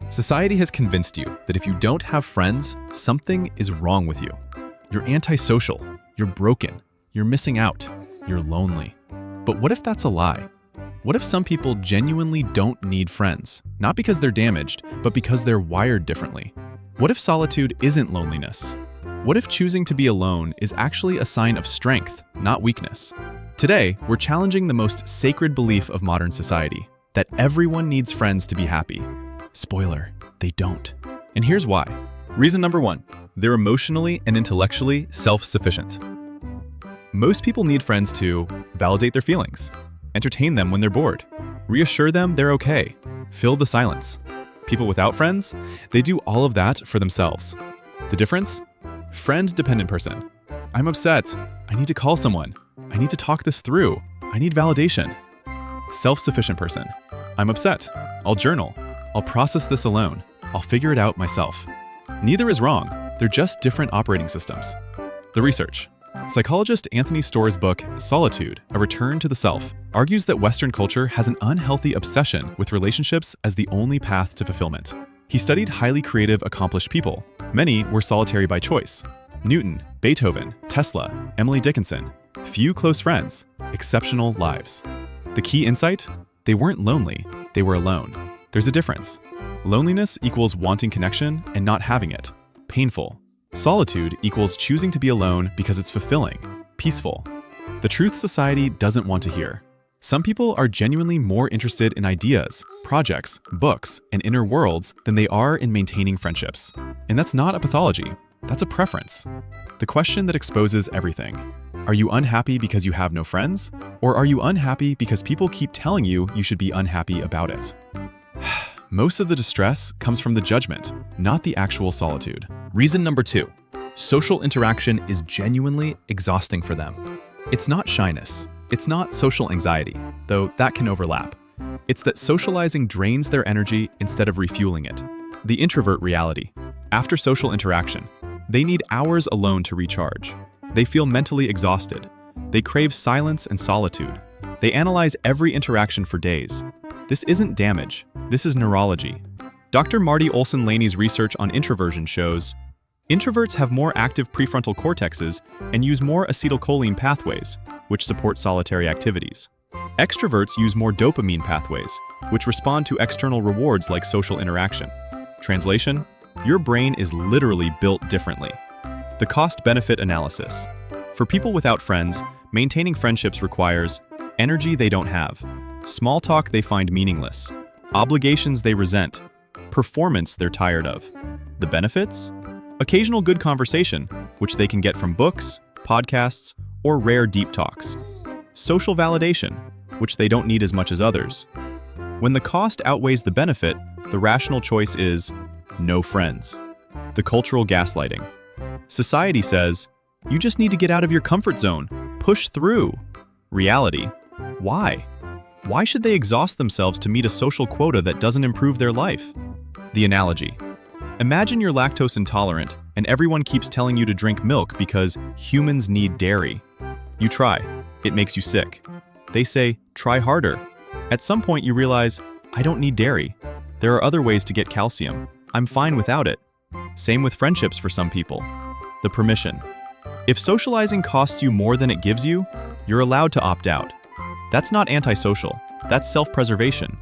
Society has convinced you that if you don't have friends, something is wrong with you. You're antisocial, you're broken, you're missing out, you're lonely. But what if that's a lie? What if some people genuinely don't need friends, not because they're damaged, but because they're wired differently? What if solitude isn't loneliness? What if choosing to be alone is actually a sign of strength, not weakness? Today, we're challenging the most sacred belief of modern society, that everyone needs friends to be happy. Spoiler, they don't. And here's why. Reason number one, they're emotionally and intellectually self-sufficient. Most people need friends to validate their feelings, entertain them when they're bored, reassure them they're okay, fill the silence. People without friends, they do all of that for themselves. The difference? Friend-dependent person. I'm upset. I need to call someone. I need to talk this through. I need validation. Self-sufficient person. I'm upset. I'll journal. I'll process this alone. I'll figure it out myself. Neither is wrong. They're just different operating systems. The research. Psychologist Anthony Storr's book, Solitude, A Return to the Self, argues that Western culture has an unhealthy obsession with relationships as the only path to fulfillment. He studied highly creative, accomplished people. Many were solitary by choice. Newton, Beethoven, Tesla, Emily Dickinson. Few close friends, exceptional lives. The key insight? They weren't lonely, they were alone. There's a difference. Loneliness equals wanting connection and not having it. Painful. Solitude equals choosing to be alone because it's fulfilling, peaceful. The truth society doesn't want to hear. Some people are genuinely more interested in ideas, projects, books, and inner worlds than they are in maintaining friendships. And that's not a pathology, that's a preference. The question that exposes everything. Are you unhappy because you have no friends? Or are you unhappy because people keep telling you you should be unhappy about it? Most of the distress comes from the judgment, not the actual solitude. Reason number two, social interaction is genuinely exhausting for them. It's not shyness. It's not social anxiety, though that can overlap. It's that socializing drains their energy instead of refueling it. The introvert reality. After social interaction, they need hours alone to recharge. They feel mentally exhausted. They crave silence and solitude. They analyze every interaction for days. This isn't damage, this is neurology. Dr. Marty Olson-Laney's research on introversion shows introverts have more active prefrontal cortexes and use more acetylcholine pathways, which support solitary activities. Extroverts use more dopamine pathways, which respond to external rewards like social interaction. Translation: your brain is literally built differently. The cost-benefit analysis. For people without friends, maintaining friendships requires energy they don't have, small talk they find meaningless, obligations they resent, performance they're tired of. The benefits? Occasional good conversation, which they can get from books, podcasts, or rare deep talks. Social validation, which they don't need as much as others. When the cost outweighs the benefit, the rational choice is no friends. The cultural gaslighting. Society says, you just need to get out of your comfort zone, push through. Reality, why? Why should they exhaust themselves to meet a social quota that doesn't improve their life? The analogy. Imagine you're lactose intolerant and everyone keeps telling you to drink milk because humans need dairy. You try. It makes you sick. They say, try harder. At some point you realize, I don't need dairy. There are other ways to get calcium. I'm fine without it. Same with friendships for some people. The permission. If socializing costs you more than it gives you, you're allowed to opt out. That's not antisocial. That's self-preservation.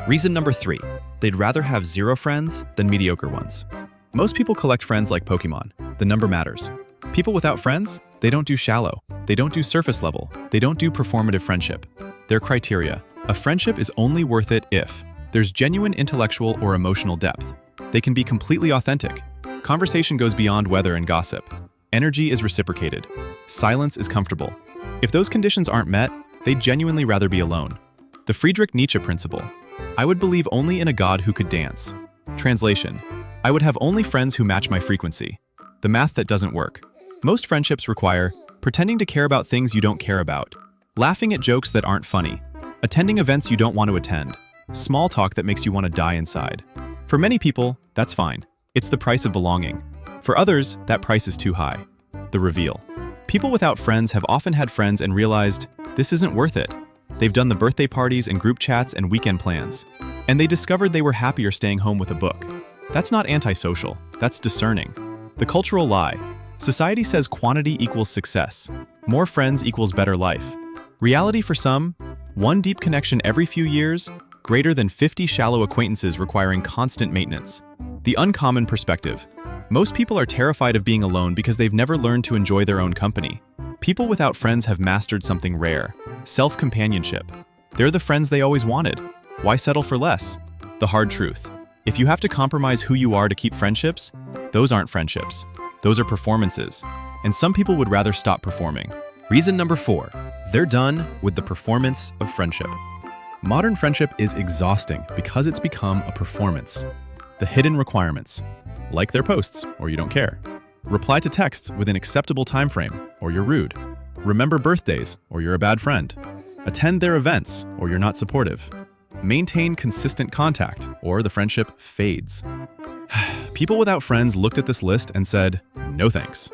Reason number three, they'd rather have zero friends than mediocre ones. Most people collect friends like Pokemon. The number matters. People without friends, they don't do shallow. They don't do surface level. They don't do performative friendship. Their criteria. A friendship is only worth it if there's genuine intellectual or emotional depth. They can be completely authentic. Conversation goes beyond weather and gossip. Energy is reciprocated. Silence is comfortable. If those conditions aren't met, they'd genuinely rather be alone. The Friedrich Nietzsche principle. I would believe only in a God who could dance. Translation. I would have only friends who match my frequency. The math that doesn't work. Most friendships require pretending to care about things you don't care about, laughing at jokes that aren't funny, attending events you don't want to attend, small talk that makes you want to die inside. For many people, that's fine. It's the price of belonging. For others, that price is too high. The reveal. People without friends have often had friends and realized, this isn't worth it. They've done the birthday parties and group chats and weekend plans. And they discovered they were happier staying home with a book. That's not antisocial, that's discerning. The cultural lie. Society says quantity equals success. More friends equals better life. Reality for some, one deep connection every few years, greater than 50 shallow acquaintances requiring constant maintenance. The uncommon perspective. Most people are terrified of being alone because they've never learned to enjoy their own company. People without friends have mastered something rare, self-companionship. They're the friends they always wanted. Why settle for less? The hard truth. If you have to compromise who you are to keep friendships, those aren't friendships. Those are performances. And some people would rather stop performing. Reason number 4, they're done with the performance of friendship. Modern friendship is exhausting because it's become a performance. The hidden requirements. Like their posts, or you don't care. Reply to texts within acceptable time frame, or you're rude. Remember birthdays, or you're a bad friend. Attend their events, or you're not supportive. Maintain consistent contact, or the friendship fades. People without friends looked at this list and said, no thanks.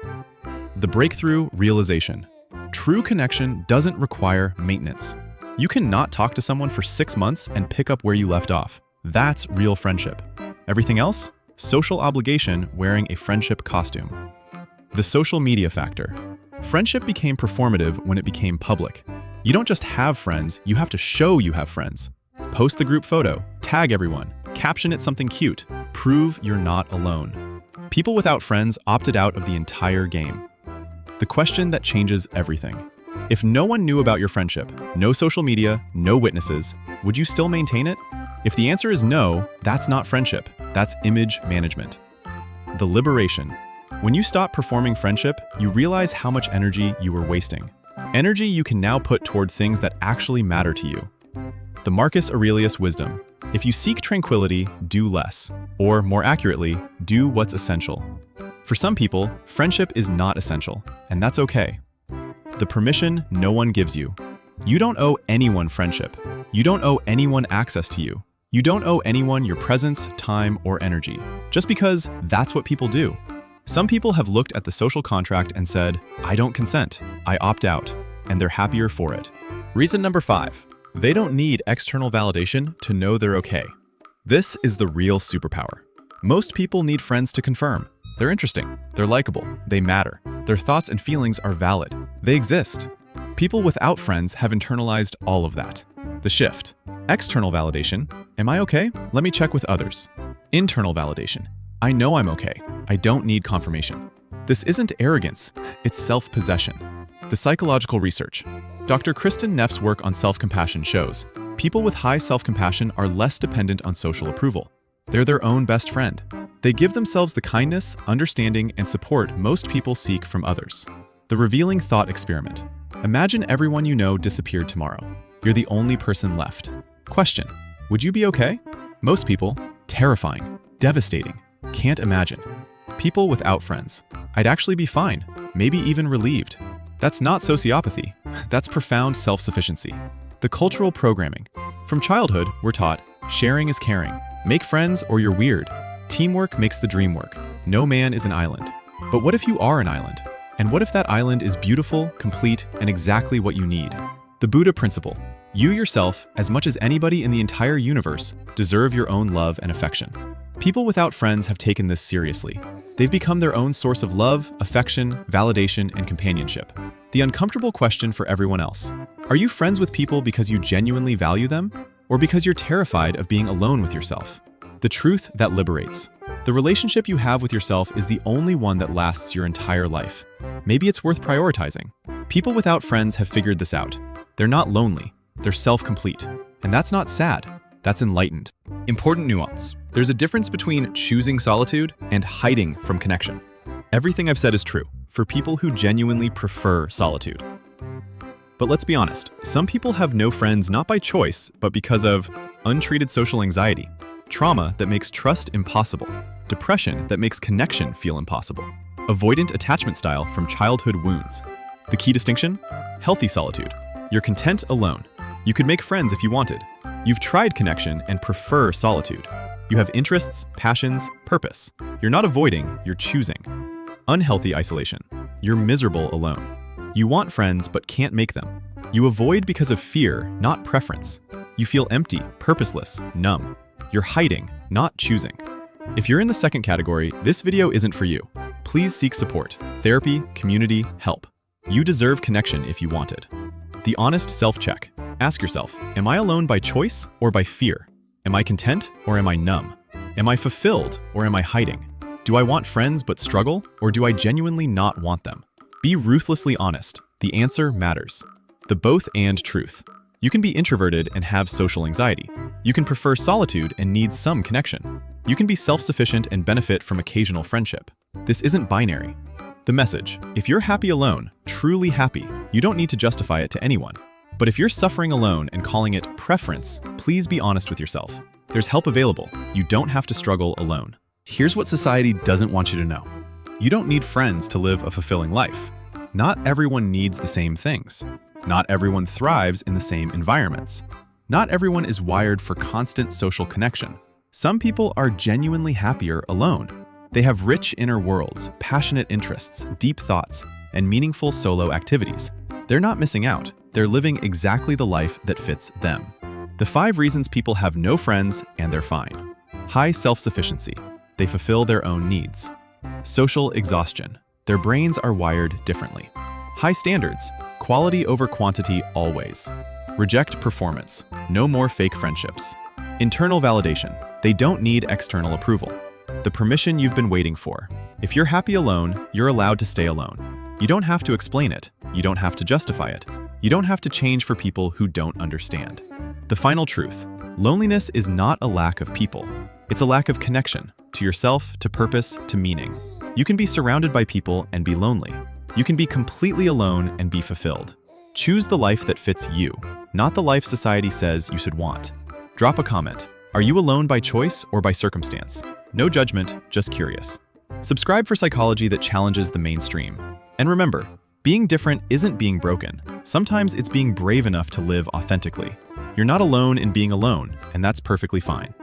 The breakthrough realization. True connection doesn't require maintenance. You cannot talk to someone for 6 months and pick up where you left off. That's real friendship. Everything else? Social obligation wearing a friendship costume. The social media factor. Friendship became performative when it became public. You don't just have friends, you have to show you have friends. Post the group photo, tag everyone, caption it something cute, prove you're not alone. People without friends opted out of the entire game. The question that changes everything. If no one knew about your friendship, no social media, no witnesses, would you still maintain it? If the answer is no, that's not friendship, that's image management. The liberation. When you stop performing friendship, you realize how much energy you were wasting. Energy you can now put toward things that actually matter to you. The Marcus Aurelius wisdom. If you seek tranquility, do less. Or more accurately, do what's essential. For some people, friendship is not essential, and that's okay. The permission no one gives you. You don't owe anyone friendship. You don't owe anyone access to you. You don't owe anyone your presence, time, or energy, just because that's what people do. Some people have looked at the social contract and said, I don't consent, I opt out, and they're happier for it. Reason number 5, they don't need external validation to know they're okay. This is the real superpower. Most people need friends to confirm. They're interesting, they're likable, they matter. Their thoughts and feelings are valid. They exist. People without friends have internalized all of that. The shift. External validation. Am I okay? Let me check with others. Internal validation. I know I'm okay. I don't need confirmation. This isn't arrogance, it's self-possession. The psychological research. Dr. Kristen Neff's work on self-compassion shows people with high self-compassion are less dependent on social approval. They're their own best friend. They give themselves the kindness, understanding, and support most people seek from others. The revealing thought experiment. Imagine everyone you know disappeared tomorrow. You're the only person left. Question: would you be okay? Most people, terrifying, devastating, can't imagine. People without friends. I'd actually be fine, maybe even relieved. That's not sociopathy. That's profound self-sufficiency. The cultural programming. From childhood, we're taught, sharing is caring. Make friends or you're weird. Teamwork makes the dream work. No man is an island. But what if you are an island? And what if that island is beautiful, complete, and exactly what you need? The Buddha principle. You yourself, as much as anybody in the entire universe, deserve your own love and affection. People without friends have taken this seriously. They've become their own source of love, affection, validation, and companionship. The uncomfortable question for everyone else. Are you friends with people because you genuinely value them? Or because you're terrified of being alone with yourself? The truth that liberates. The relationship you have with yourself is the only one that lasts your entire life. Maybe it's worth prioritizing. People without friends have figured this out. They're not lonely, they're self-complete. And that's not sad, that's enlightened. Important nuance. There's a difference between choosing solitude and hiding from connection. Everything I've said is true for people who genuinely prefer solitude. But let's be honest, some people have no friends not by choice, but because of untreated social anxiety, trauma that makes trust impossible, depression that makes connection feel impossible, avoidant attachment style from childhood wounds. The key distinction? Healthy solitude. You're content alone. You could make friends if you wanted. You've tried connection and prefer solitude. You have interests, passions, purpose. You're not avoiding, you're choosing. Unhealthy isolation. You're miserable alone. You want friends but can't make them. You avoid because of fear, not preference. You feel empty, purposeless, numb. You're hiding, not choosing. If you're in the second category, this video isn't for you. Please seek support, therapy, community, help. You deserve connection if you want it. The honest self-check. Ask yourself, am I alone by choice or by fear? Am I content or am I numb? Am I fulfilled or am I hiding? Do I want friends but struggle, or do I genuinely not want them? Be ruthlessly honest. The answer matters. The both and truth. You can be introverted and have social anxiety. You can prefer solitude and need some connection. You can be self-sufficient and benefit from occasional friendship. This isn't binary. The message: if you're happy alone, truly happy, you don't need to justify it to anyone. But if you're suffering alone and calling it preference, please be honest with yourself. There's help available. You don't have to struggle alone. Here's what society doesn't want you to know. You don't need friends to live a fulfilling life. Not everyone needs the same things. Not everyone thrives in the same environments. Not everyone is wired for constant social connection. Some people are genuinely happier alone. They have rich inner worlds, passionate interests, deep thoughts, and meaningful solo activities. They're not missing out. They're living exactly the life that fits them. The 5 reasons people have no friends and they're fine. High self-sufficiency. They fulfill their own needs. Social exhaustion. Their brains are wired differently. High standards. Quality over quantity always. Reject performance. No more fake friendships. Internal validation. They don't need external approval. The permission you've been waiting for. If you're happy alone, you're allowed to stay alone. You don't have to explain it. You don't have to justify it. You don't have to change for people who don't understand. The final truth. Loneliness is not a lack of people. It's a lack of connection to yourself, to purpose, to meaning. You can be surrounded by people and be lonely. You can be completely alone and be fulfilled. Choose the life that fits you, not the life society says you should want. Drop a comment. Are you alone by choice or by circumstance? No judgment, just curious. Subscribe for psychology that challenges the mainstream. And remember, being different isn't being broken. Sometimes it's being brave enough to live authentically. You're not alone in being alone, and that's perfectly fine.